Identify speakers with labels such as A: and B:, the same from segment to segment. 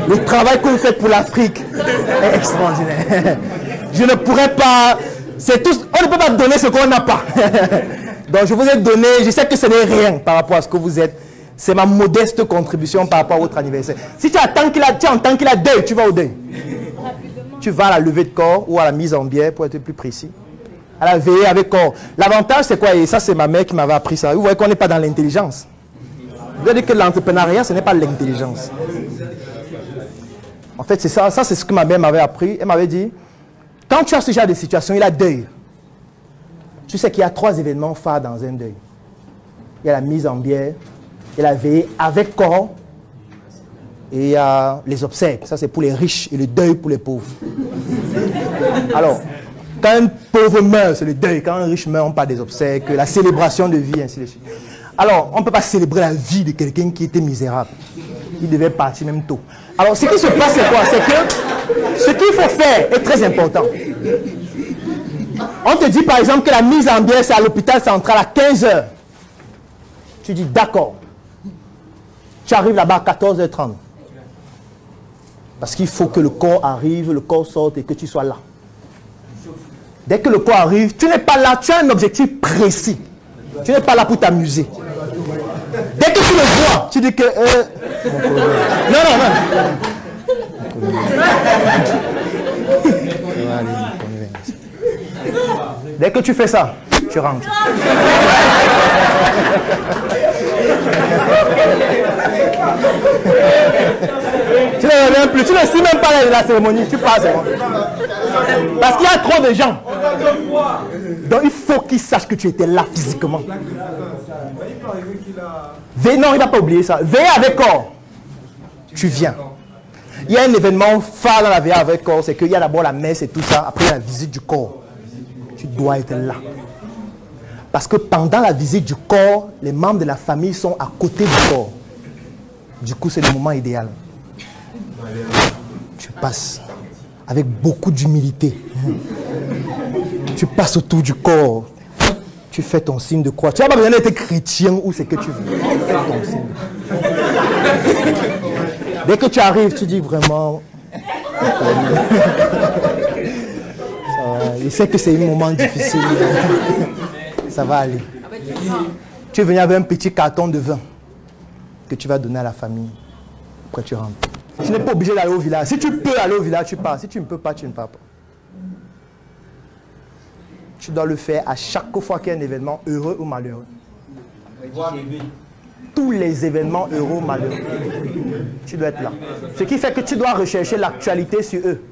A: Le travail que vous faites pour l'Afrique est extraordinaire. Je ne pourrais pas... C'est tout... On ne peut pas donner ce qu'on n'a pas. Donc je vous ai donné... Je sais que ce n'est rien par rapport à ce que vous êtes. C'est ma modeste contribution par rapport à votre anniversaire. Si tu attends qu'il a deuil, tu vas au deuil. Tu vas à la levée de corps ou à la mise en bière, pour être plus précis. À la veillée avec corps. L'avantage, c'est quoi? Et ça, c'est ma mère qui m'avait appris ça. Vous voyez qu'on n'est pas dans l'intelligence. Vous avez dit que l'entrepreneuriat, ce n'est pas l'intelligence. En fait, c'est ça. Ça, c'est ce que ma mère m'avait appris. Elle m'avait dit, quand tu as ce genre de situation, il y a deuil. Tu sais qu'il y a 3 événements phares dans un deuil. Il y a la mise en bière, il y a la veillée avec corps, et il y a les obsèques. Ça, c'est pour les riches et le deuil pour les pauvres. Alors, quand un pauvre meurt, c'est le deuil. Quand un riche meurt, on parle des obsèques, la célébration de vie, ainsi de suite. Alors, on ne peut pas célébrer la vie de quelqu'un qui était misérable. Il devait partir même tôt. Alors, ce qui se passe, c'est quoi? C'est que ce qu'il faut faire est très important. On te dit, par exemple, que la mise en bière, c'est à l'hôpital central à 15 h. Tu dis, d'accord. Tu arrives là-bas à 14 h 30. Parce qu'il faut que le corps arrive, le corps sorte et que tu sois là. Dès que le corps arrive, tu n'es pas là, tu as un objectif précis. Tu n'es pas là pour t'amuser. Dès que tu le vois, tu dis que... Non. Dès que tu fais ça, tu rentres. Tu ne reviens plus, tu ne suis même pas la cérémonie, tu passes. Parce qu'il y a trop de gens. Donc il faut qu'ils sachent que tu étais là physiquement. Non, il n'a pas oublié ça. Veille avec corps. Tu viens. Il y a un événement phare dans la veille avec corps, c'est qu'il y a d'abord la messe et tout ça, après la visite du corps. Tu dois être là. Parce que pendant la visite du corps, les membres de la famille sont à côté du corps. Du coup, c'est le moment idéal. Tu passes avec beaucoup d'humilité. Tu passes autour du corps. Tu fais ton signe de croix. Tu n'as pas besoin d'être chrétien ou c'est que tu veux. Fais ton signe. Dès que tu arrives, tu dis vraiment... Je sais que c'est un moment difficile. Ça va aller. Tu es venu avec un petit carton de vin que tu vas donner à la famille. Après tu rentres. Tu n'es pas obligé d'aller au village. Si tu peux aller au village, tu pars. Si tu ne peux pas, tu ne pars pas. Tu dois le faire à chaque fois qu'il y a un événement heureux ou malheureux. Tous les événements heureux ou malheureux. Tu dois être là. Ce qui fait que tu dois rechercher l'actualité sur eux.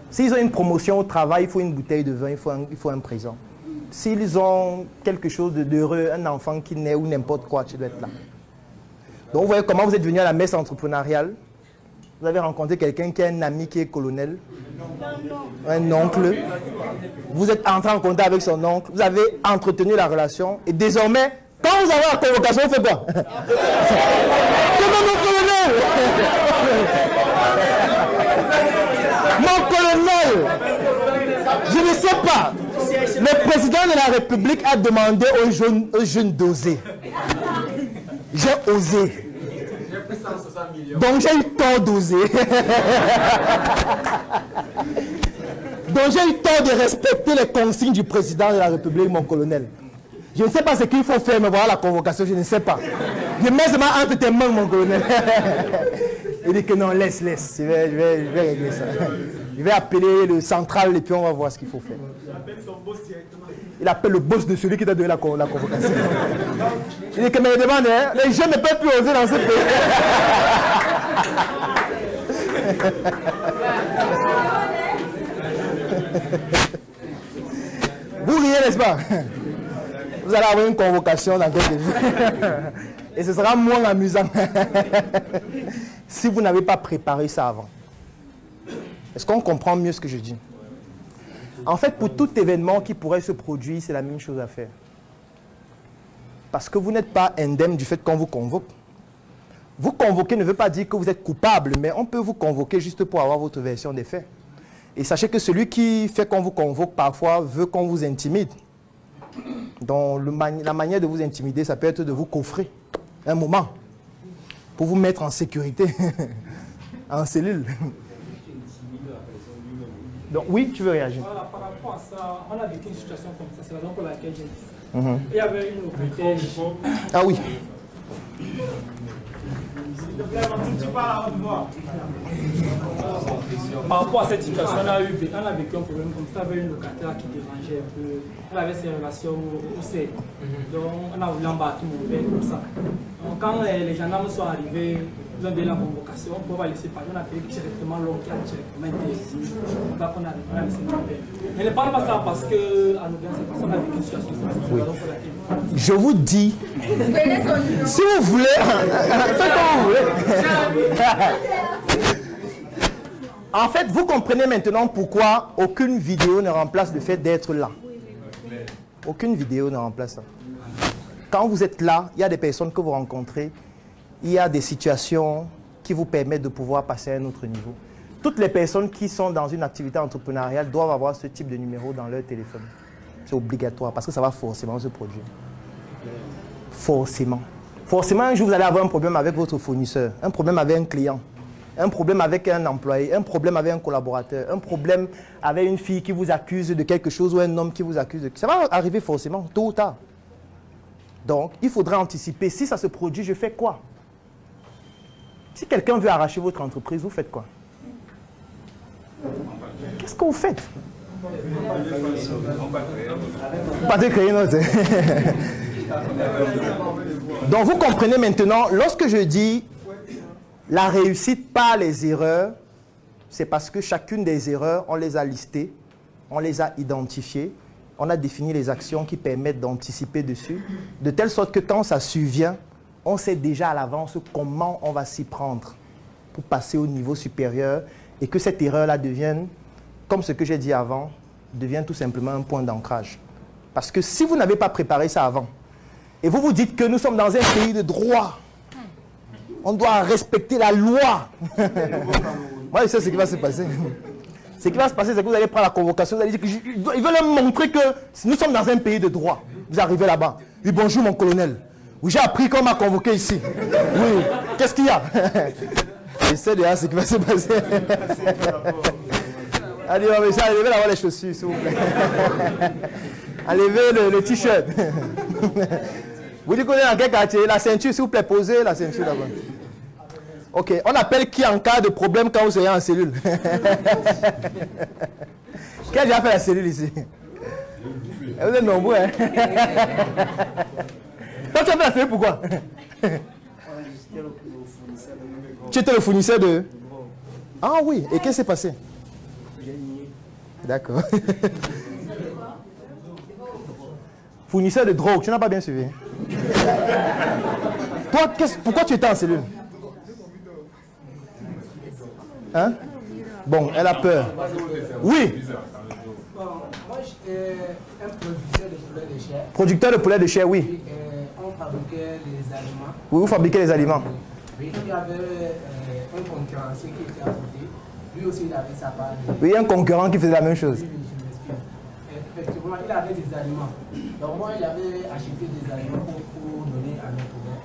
A: S'ils ont une promotion au travail, il faut une bouteille de vin, il faut un présent. S'ils ont quelque chose d'heureux, un enfant qui naît ou n'importe quoi, tu dois être là. Donc vous voyez comment vous êtes venu à la messe entrepreneuriale. Vous avez rencontré quelqu'un qui a un ami qui est colonel, un oncle. Vous êtes entré en contact avec son oncle, vous avez entretenu la relation et désormais, quand vous avez la convocation, vous faites quoi? Mon colonel! Mon colonel! Je ne sais pas. Le président de la République a demandé aux jeunes d'oser. J'ai osé. Donc j'ai eu tort d'oser. Donc j'ai eu tort de respecter les consignes du président de la République, mon colonel. Je ne sais pas ce qu'il faut faire, mais voilà la convocation, je ne sais pas. Je mets seulement entre tes mains, mon colonel. Il dit que non, laisse. Je vais régler ça. Je vais appeler le central et puis on va voir ce qu'il faut faire. Il appelle le boss de celui qui t'a donné la convocation. Il dit que mais demande, hein, les jeunes ne peuvent plus oser dans ce pays. Vous riez, n'est-ce pas? Vous allez avoir une convocation dans quelques jours. Et ce sera moins amusant si vous n'avez pas préparé ça avant. Est-ce qu'on comprend mieux ce que je dis? En fait, pour tout événement qui pourrait se produire, c'est la même chose à faire. Parce que vous n'êtes pas indemne du fait qu'on vous convoque. Vous convoquer ne veut pas dire que vous êtes coupable, mais on peut vous convoquer juste pour avoir votre version des faits. Et sachez que celui qui fait qu'on vous convoque parfois veut qu'on vous intimide. Donc la manière de vous intimider, ça peut être de vous coffrer un moment pour vous mettre en sécurité. en cellule. Donc oui, tu veux réagir.
B: Voilà, par rapport à ça, on a vécu une situation comme ça, c'est la raison pour laquelle j'ai dit ça. Il y avait une localité.
A: Ah oui.
B: Par rapport à cette situation, on a vécu un problème comme ça avec une locataire qui dérangeait un peu. Elle avait ses relations au C. Donc on a voulu embarquer mon père comme ça. Donc quand les gendarmes sont arrivés, ils ont donné la convocation, on va laisser parler. On a payé directement l'homme qui a directement été ici. Donc on a laissé mon père. Je ne parle pas ça parce que à nous c'est parce qu'on a vécu une situation comme ça.
A: Je vous dis, si vous voulez, faites comme vous voulez. En fait, vous comprenez maintenant pourquoi aucune vidéo ne remplace le fait d'être là. Aucune vidéo ne remplace ça. Quand vous êtes là, il y a des personnes que vous rencontrez, il y a des situations qui vous permettent de pouvoir passer à un autre niveau. Toutes les personnes qui sont dans une activité entrepreneuriale doivent avoir ce type de numéro dans leur téléphone. C'est obligatoire parce que ça va forcément se produire. Forcément. Forcément, un jour, vous allez avoir un problème avec votre fournisseur, un problème avec un client, un problème avec un employé, un problème avec un collaborateur, un problème avec une fille qui vous accuse de quelque chose ou un homme qui vous accuse de... Ça va arriver forcément, tôt ou tard. Donc, il faudra anticiper. Si ça se produit, je fais quoi? Si quelqu'un veut arracher votre entreprise, vous faites quoi? Qu'est-ce que vous faites? Pas de créer notre... Donc, vous comprenez maintenant, lorsque je dis la réussite par les erreurs, c'est parce que chacune des erreurs, on les a listées, on les a identifiées, on a défini les actions qui permettent d'anticiper dessus, de telle sorte que quand ça survient, on sait déjà à l'avance comment on va s'y prendre pour passer au niveau supérieur et que cette erreur-là devienne, comme ce que j'ai dit avant, devient tout simplement un point d'ancrage. Parce que si vous n'avez pas préparé ça avant, et vous vous dites que nous sommes dans un pays de droit, on doit respecter la loi. Moi, je sais ce qui va se passer. Ce qui va se passer, c'est que vous allez prendre la convocation, vous allez dire qu'ils veulent leur montrer que nous sommes dans un pays de droit. Vous arrivez là-bas. Oui, bonjour mon colonel. Oui, j'ai appris qu'on m'a convoqué ici. Oui, qu'est-ce qu'il y a? Je sais déjà ce qui va se passer. Allez, on va essayer d'enlever là-bas les chaussures, s'il vous plaît. Enlevez le t-shirt. Vous dites qu'on est dans quel quartier? La ceinture, s'il vous plaît, posez la ceinture là-bas. Ok, on appelle qui en cas de problème quand vous serez en cellule? Qui a déjà fait la cellule ici? Vous êtes nombreux, hein? Toi, tu as fait la cellule pourquoi? Tu étais le fournisseur de... Ah oui, et qu'est-ce qui s'est passé? D'accord. Fournisseur de drogue, tu n'as pas bien suivi. Toi, pourquoi tu étais en cellule? Hein? Bon, elle a peur. Oui.
C: Moi, j'étais un producteur de poulet de chair.
A: Producteur de poulet de chair, oui.
C: On fabriquait des aliments.
A: Oui, vous fabriquez les aliments.
C: Oui, il y avait un concurrencier qui était à côté. Lui aussi, il avait sa part.
A: Oui, un concurrent qui faisait la même chose.
C: Oui, je m'explique. Effectivement, il avait des aliments. Donc moi, il avait acheté des aliments pour donner à mes poulets.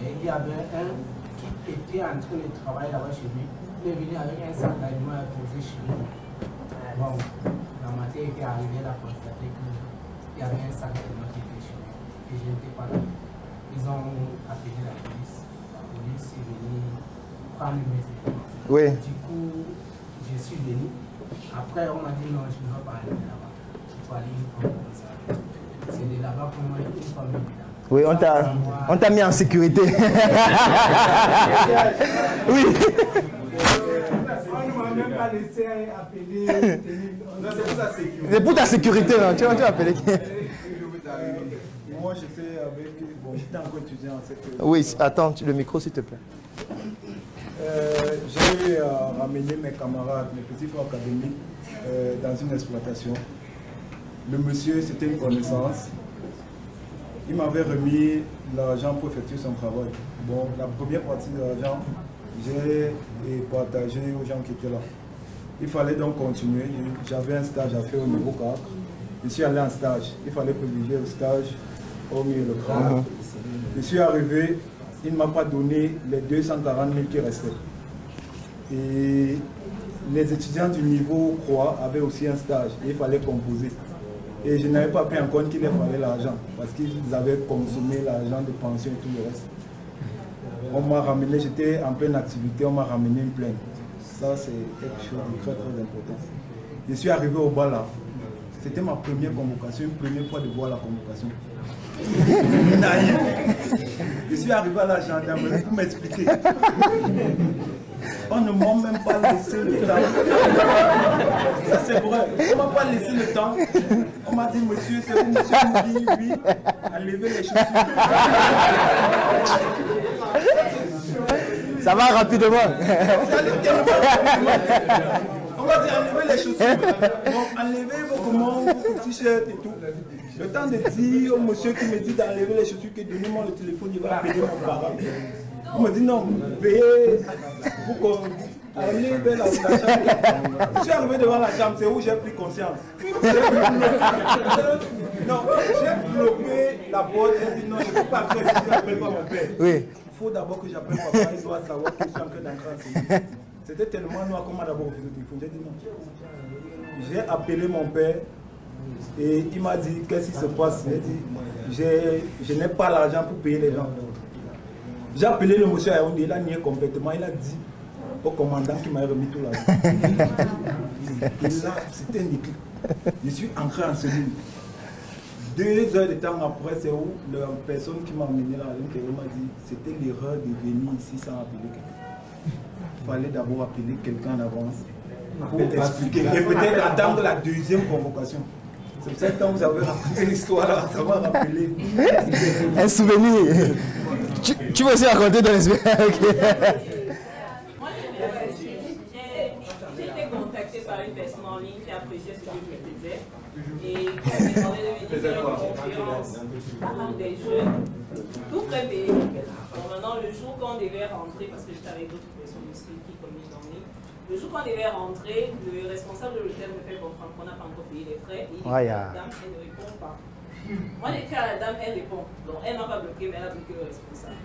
C: Et il y avait un qui était en train de travailler là-bas chez lui. Il est venu avec un sac d'aliments à poser chez lui. Bon, la matière était arrivée, elle a constaté qu'il y avait un sac d'aliments qui était chez lui. Et je n'étais pas là. Ils ont appelé la police. La police est venue prendre mes éléments.
A: Oui.
C: Du coup, je suis venu. Après, on m'a dit non, je ne vais pas aller là-bas. Il faut aller une fois comme ça. C'est de là-bas pour moi une fois même.
A: Oui, on t'a mis en sécurité. Oui.
C: On ne m'a même pas laissé appeler.
A: C'est pour ta sécurité, non? Tu vas appeler qui?
D: Moi, j'étais avec... Bon, j'étais encore étudiant en cette...
A: Oui, attends, le micro, s'il te plaît.
D: J'ai ramené mes camarades, mes petits frères académiques, dans une exploitation. Le monsieur, c'était une connaissance. Il m'avait remis l'argent pour effectuer son travail. Bon, la première partie de l'argent, j'ai partagé aux gens qui étaient là. Il fallait donc continuer. J'avais un stage à faire au niveau 4. Je suis allé en stage. Il fallait privilégier le stage au milieu le crâne. Je suis arrivé, il ne m'a pas donné les 240 000 qui restaient. Et les étudiants du niveau 3 avaient aussi un stage et il fallait composer. Et je n'avais pas pris en compte qu'il leur fallait l'argent parce qu'ils avaient consommé l'argent de pension et tout le reste. On m'a ramené, j'étais en pleine activité, on m'a ramené une plainte. Ça, c'est quelque chose de très très important. Je suis arrivé au bas là. C'était ma première convocation, une première fois de voir la convocation. Naïf. Je suis arrivé à la gendarmerie pour m'expliquer. On ne m'a même pas laissé le temps. Ça c'est vrai. On ne m'a pas laissé le temps. On m'a dit, monsieur, c'est vous, monsieur, oui, oui, enlevez les chaussures.
A: Ça va rapidement.
D: On m'a dit, enlevez les chaussures. Bon, enlevez vos commandes, vos t-shirts et tout. Le temps de dire au monsieur qui me dit d'enlever les chaussures, que donnez-moi le téléphone, il va appeler mon parent. On me dit non, payez pour aller vers la chambre. Je suis arrivé devant la chambre, c'est où j'ai pris conscience. Non, j'ai bloqué la porte, j'ai dit non, je ne peux pas faire, je n'appelle pas mon père.
A: Oui.
D: Il faut d'abord que j'appelle papa, il doit savoir que je suis en train d'entrer en série. C'était tellement noir qu'on m'a d'abord refusé le téléphone. J'ai dit non. J'ai appelé mon père et il m'a dit qu'est-ce qui se passe. J'ai dit je n'ai pas l'argent pour payer les gens. J'ai appelé le monsieur à Yaoundé, il a nié complètement, il a dit au commandant qui m'a remis tout l'argent. Et là, c'était un déclic. Je suis entré en cellule. 2 heures de temps après, c'est où la personne qui m'a amené là, l'intérieur m'a dit c'était l'erreur de venir ici sans appeler quelqu'un. Il fallait d'abord appeler quelqu'un en avance pour expliquer et peut-être attendre la deuxième convocation. C'est pour ça que quand vous avez raconté l'histoire là, ça m'a rappelé.
A: Un souvenir. Tu veux aussi raconter dans l'expérience?
E: Moi, j'ai été contactée par une personne en ligne qui appréciait ce que je faisais et qui m'a demandé de venir faire une conférence pour des jeunes, tout frais payé. Maintenant, le jour qu'on devait rentrer, parce que j'étais avec d'autres personnes aussi qui communiquent en ligne, le jour qu'on devait rentrer, le responsable de l'hôtel me fait comprendre qu'on n'a pas encore payé les frais et la dame, elle ne répond pas. Moi, j'écris à la dame, elle répond. Donc, elle m'a pas bloqué, mais elle a bloqué le responsable.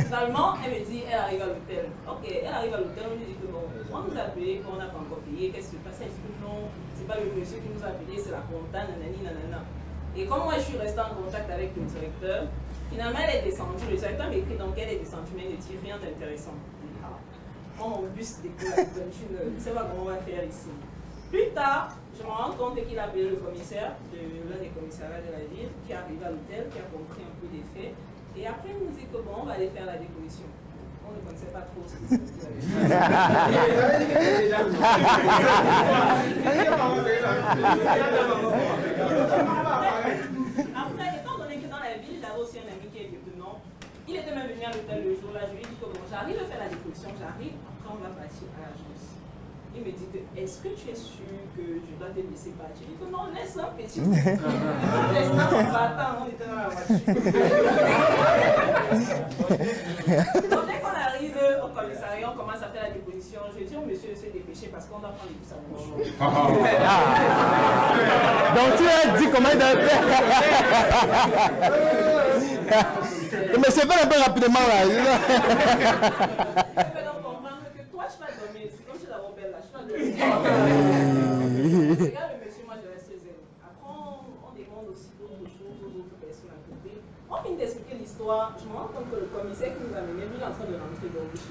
E: Finalement, elle me dit, elle arrive à l'hôtel. Ok, elle arrive à l'hôtel, on lui dit que bon, on nous a appelé, qu'on n'a pas encore payé, qu'est-ce qui se passe? Elle dit que non, c'est pas le monsieur qui nous a appelé, c'est la compta, nanani, nanana. Et comme moi, je suis restée en contact avec le directeur, finalement, elle est descendue. Le directeur m'a écrit, donc elle est descendue, mais elle ne dit rien d'intéressant. Quand mon bus décolle, je ne sais pas comment on va faire ici. Plus tard, je me rends compte qu'il a appelé le commissaire de l'un des commissariats de la ville, qui est arrivé à l'hôtel, qui a compris un peu des faits. Et après, il nous dit que bon, on va aller faire la déposition. On ne connaissait pas trop ce que c'était. Après, étant donné que dans la ville, il avait aussi un ami qui est lieutenant, il était même venu à l'hôtel le jour-là. Je lui ai dit que bon, j'arrive à faire la déposition, j'arrive, après on va partir à l'agence. Il me dit que, est-ce que tu es sûr que je dois te laisser partir? Il dit que non, laisse un petit. Laisse un, on va attendre, on était dans la voiture. Donc dès qu'on arrive au commissariat, on commence à faire la déposition. Je dis au monsieur de se dépêcher parce qu'on doit prendre les bus à bouche.
A: Donc tu as dit comment il doit faire. Mais c'est pas un peu rapidement là.
E: Regarde le monsieur, moi je reste zéro. Après, on demande aussi d'autres choses aux autres personnes à côté. On finit d'expliquer l'histoire. Je me rends compte que le commissaire qui nous a mené, lui, il est en train de rentrer dans le bus.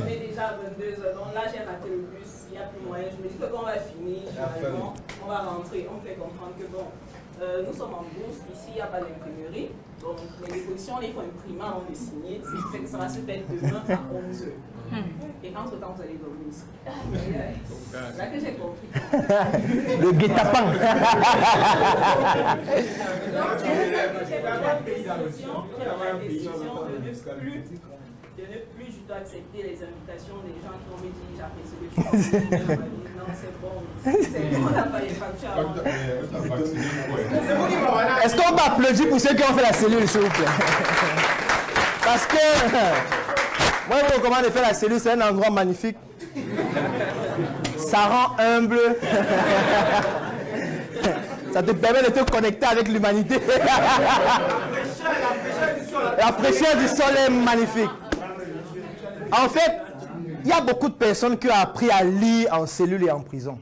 E: On est déjà à 22h, donc là j'ai raté le bus, il n'y a plus moyen. Je me dis que quand on va finir, finalement, on va rentrer. On me fait comprendre que bon, nous sommes en bourse, ici il n'y a pas d'imprimerie. Donc les dépositions, il faut imprimer avant de signer. C'est que ça va se faire demain à 11h. Et entre temps, vous allez dormir. C'est là que j'ai compris.
A: Le guet-apens.
E: De ne plus du tout accepter les invitations des gens qui ont dit j'apprécie le choix. Non, c'est bon. C'est bon, on n'a pas les factures avant.
A: Est-ce qu'on va applaudir pour ceux qui ont fait la cellule, s'il vous plaît? Parce que moi, je vous recommande de faire la cellule, c'est un endroit magnifique. Ça rend humble. Ça te permet de te connecter avec l'humanité. La fraîcheur du sol est magnifique. En fait, il y a beaucoup de personnes qui ont appris à lire en cellule et en prison.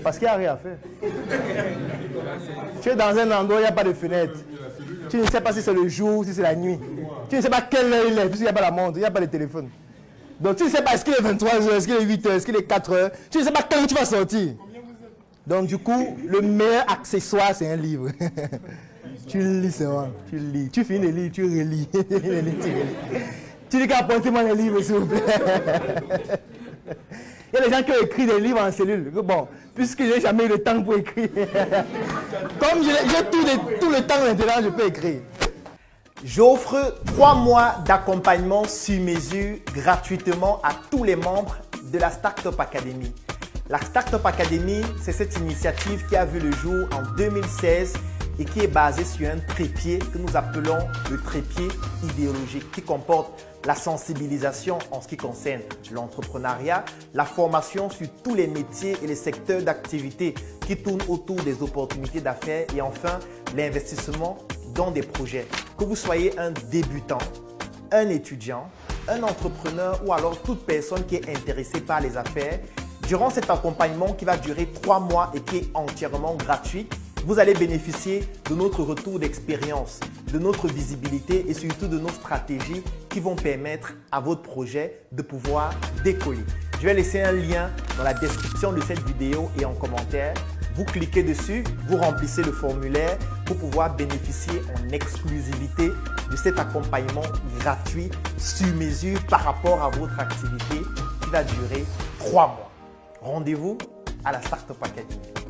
A: Parce qu'il n'y a rien à faire. Tu es dans un endroit où il n'y a pas de fenêtre. Tu ne sais pas si c'est le jour, si c'est la nuit. Tu ne sais pas quelle heure il est, puisqu'il n'y a pas la montre, il n'y a pas de téléphone. Donc tu ne sais pas est-ce qu'il est 23h, est-ce qu'il est 8h, est-ce qu'il est 4h. Tu ne sais pas quand tu vas sortir. Donc du coup, le meilleur accessoire, c'est un livre. Tu lis seulement, tu lis. Tu finis de lire, tu relis. Tu dis qu'apportez-moi les livres, s'il vous plaît. Il y a des gens qui ont écrit des livres en cellule. Bon, puisque je n'ai jamais eu le temps pour écrire. Comme j'ai tout le temps maintenant, je peux écrire. J'offre 3 mois d'accompagnement sur mesure gratuitement à tous les membres de la Startup Academy. La Startup Academy, c'est cette initiative qui a vu le jour en 2016 et qui est basée sur un trépied que nous appelons le trépied idéologique, qui comporte la sensibilisation en ce qui concerne l'entrepreneuriat, la formation sur tous les métiers et les secteurs d'activité qui tournent autour des opportunités d'affaires et enfin l'investissement dans des projets. Que vous soyez un débutant, un étudiant, un entrepreneur ou alors toute personne qui est intéressée par les affaires, durant cet accompagnement qui va durer 3 mois et qui est entièrement gratuit, vous allez bénéficier de notre retour d'expérience, de notre visibilité et surtout de nos stratégies qui vont permettre à votre projet de pouvoir décoller. Je vais laisser un lien dans la description de cette vidéo et en commentaire. Vous cliquez dessus, vous remplissez le formulaire pour pouvoir bénéficier en exclusivité de cet accompagnement gratuit sur mesure par rapport à votre activité qui va durer 3 mois. Rendez-vous à la Startup Academy.